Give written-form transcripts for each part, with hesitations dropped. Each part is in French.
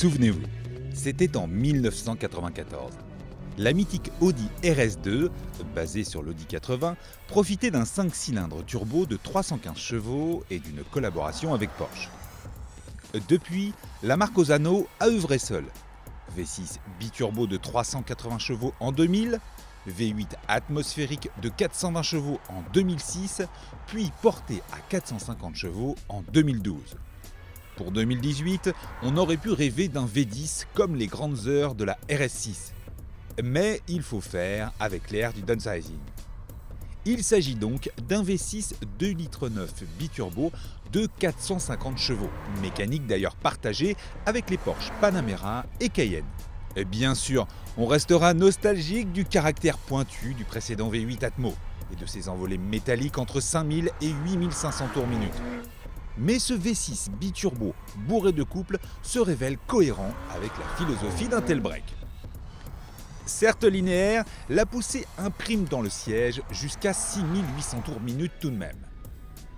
Souvenez-vous, c'était en 1994. La mythique Audi RS2, basée sur l'Audi 80, profitait d'un 5 cylindres turbo de 315 chevaux et d'une collaboration avec Porsche. Depuis, la marque Osano a œuvré seule. V6 biturbo de 380 chevaux en 2000, V8 atmosphérique de 420 chevaux en 2006, puis porté à 450 chevaux en 2012. Pour 2018, on aurait pu rêver d'un V10 comme les grandes heures de la RS6. Mais il faut faire avec l'ère du downsizing. Il s'agit donc d'un V6 2,9 litres biturbo de 450 chevaux, mécanique d'ailleurs partagée avec les Porsche Panamera et Cayenne. Et bien sûr, on restera nostalgique du caractère pointu du précédent V8 Atmo et de ses envolées métalliques entre 5000 et 8500 tours minute. Mais ce V6 biturbo bourré de couple se révèle cohérent avec la philosophie d'un tel break. Certes linéaire, la poussée imprime dans le siège jusqu'à 6800 tours minute tout de même.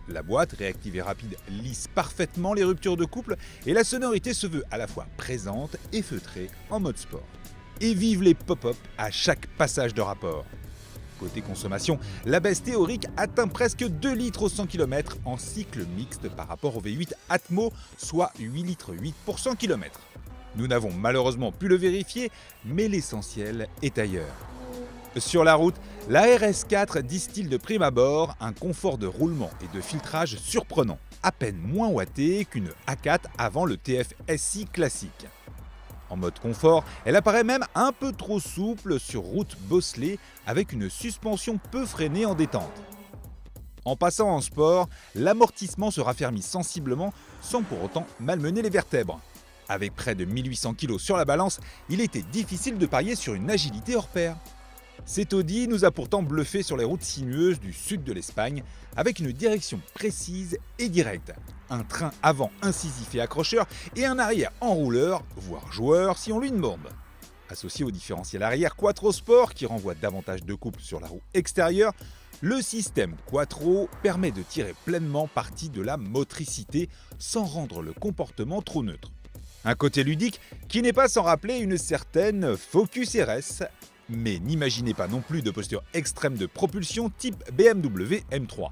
La boîte, réactive et rapide, lisse parfaitement les ruptures de couple et la sonorité se veut à la fois présente et feutrée en mode sport. Et vive les pop-up à chaque passage de rapport. Côté consommation, la baisse théorique atteint presque 2 litres au 100 km en cycle mixte par rapport au V8 Atmo, soit 8,8 litres pour 100 km. Nous n'avons malheureusement pu le vérifier, mais l'essentiel est ailleurs. Sur la route, la RS4 distille de prime abord un confort de roulement et de filtrage surprenant, à peine moins watté qu'une A4 avant le TF SI classique. En mode confort, elle apparaît même un peu trop souple sur route bosselée avec une suspension peu freinée en détente. En passant en sport, l'amortissement se raffermit sensiblement sans pour autant malmener les vertèbres. Avec près de 1800 kg sur la balance, il était difficile de parier sur une agilité hors pair. Cet Audi nous a pourtant bluffé sur les routes sinueuses du sud de l'Espagne avec une direction précise et directe, un train avant incisif et accrocheur et un arrière enrouleur, voire joueur si on lui demande. Associé au différentiel arrière Quattro Sport qui renvoie davantage de couple sur la roue extérieure, le système Quattro permet de tirer pleinement parti de la motricité sans rendre le comportement trop neutre. Un côté ludique qui n'est pas sans rappeler une certaine Focus RS, mais n'imaginez pas non plus de posture extrême de propulsion type BMW M3.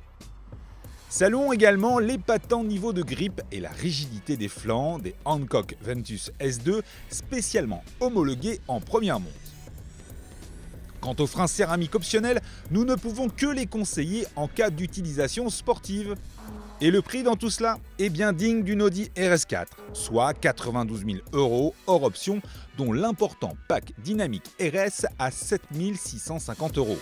Saluons également l'épatant niveau de grippe et la rigidité des flancs des Hankook Ventus S2 spécialement homologués en première monte. Quant aux freins céramiques optionnels, nous ne pouvons que les conseiller en cas d'utilisation sportive. Et le prix dans tout cela est bien digne d'une Audi RS4, soit 92 000 € hors option, dont l'important pack dynamique RS à 7 650 €.